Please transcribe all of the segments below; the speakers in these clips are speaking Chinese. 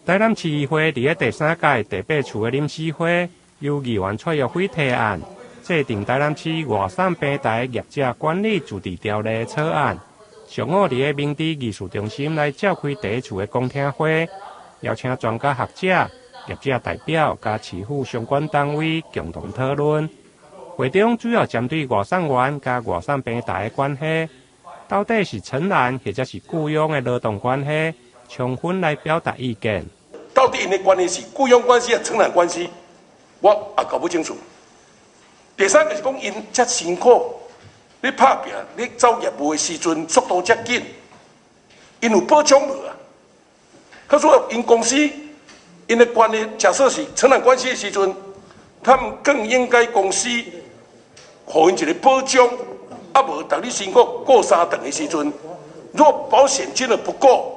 台南市议会伫第3届第8次的临时会，由议员蔡玉辉提案，制定台南市外送平台业者管理自治条例草案。上午伫明治艺术中心来召开第1次的公听会，邀请专家学者、业者代表甲市府相关单位共同讨论。会中主要针对外送员甲外送平台的关系，到底是承揽或者是雇佣的劳动关系，充分来表达意见。到底因的关系是雇佣关系还是承揽关系，我也搞不清楚。第三个是讲因遮辛苦，你打拼，你走业务的时阵速度遮紧，因有保障无啊？他说因公司因的关系，假设是承揽关系的时阵，他们更应该公司给因一个保障，啊无等你辛苦过3顿的时阵，若保险金的不够。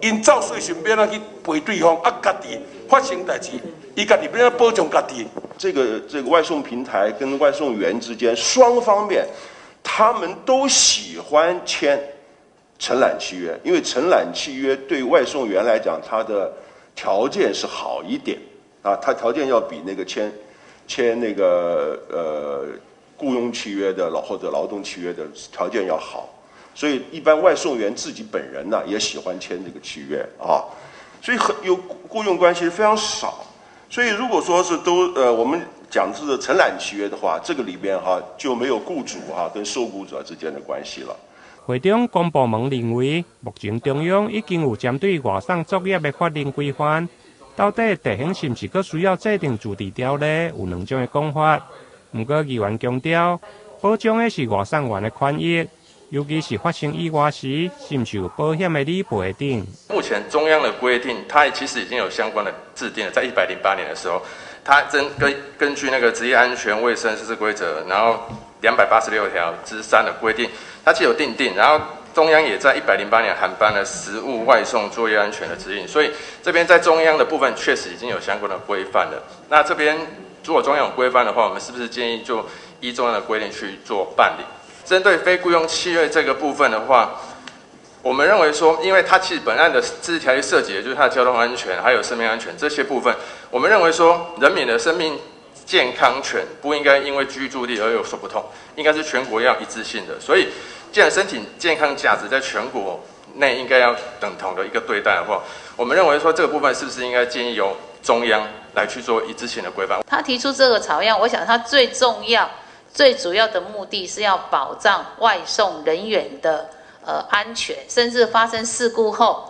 因走税顺便去赔对方，啊，家己发生代志，伊家己要保障家己。这个外送平台跟外送员之间，双方面他们都喜欢签承揽契约，因为承揽契约对外送员来讲，它的条件是好一点啊，它条件要比那个签那个雇佣契约的或者劳动契约的条件要好。所以，一般外送员自己本人呢也喜欢签这个契约啊，所以有雇佣关系非常少。所以，如果说是我们讲的是承揽契约的话，这个里边就没有雇主跟受雇者之间的关系了。会中公部门认为，目前中央已经有针对外送作业的法令规范，到底地方是不是佫需要制定自治条例？有2种的讲法。不过，议员强调，保障的是外送员的权益。尤其是发生意外时，是受保险的理赔等。目前中央的规定，它其实已经有相关的制定了。在108年的时候，它根据那个职业安全卫生实施规则，然后286条之3的规定，它其实有定。然后中央也在108年函颁了食物外送作业安全的指引，所以这边在中央的部分确实已经有相关的规范了。那这边如果中央有规范的话，我们是不是建议就依中央的规定去做办理？针对非雇佣契约这个部分的话，我们认为说，因为它其实本案的自治条例涉及的就是它的交通安全还有生命安全这些部分，我们认为说，人民的生命健康权不应该因为居住地而有所不同，应该是全国要一致性的。所以，既然身体健康价值在全国内应该要等同的一个对待的话，我们认为说这个部分是不是应该建议由中央来去做一致性的规范？他提出这个草案，我想他最重要。最主要的目的是要保障外送人员的安全，甚至发生事故后，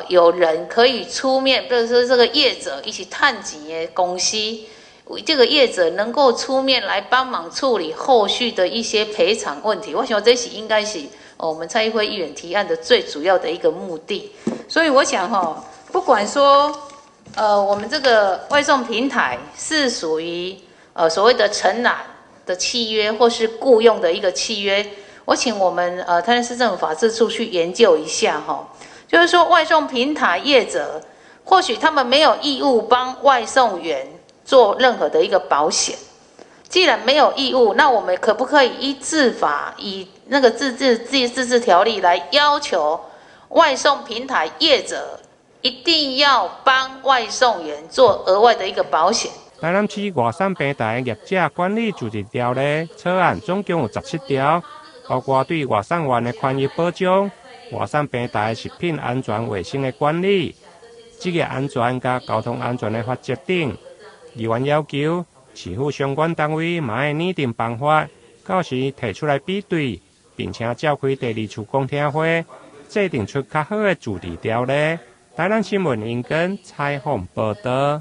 有人可以出面，比如说这个业者一起探钱的公司，这个业者能够出面来帮忙处理后续的一些赔偿问题。我想这是应该是我们蔡议会议员提案的最主要的一个目的。所以我想不管说我们这个外送平台是属于所谓的承揽的契约或是雇佣的一个契约，我请我们台南市政府法制处去研究一下就是说外送平台业者或许他们没有义务帮外送员做任何的一个保险，既然没有义务，那我们可不可以依制法以那个自治条例来要求外送平台业者一定要帮外送员做额外的一个保险？台南市外送平台业者管理自治条例草案总共有17条，包括对外送员的权益保障、外送平台食品安全卫生的管理、职业安全甲交通安全的法则等。议员要求市府相关单位嘛要拟定办法，到时提出来比对，并且召开第2次公听会，制定出较好的自治条例。台南新闻引根采访报道。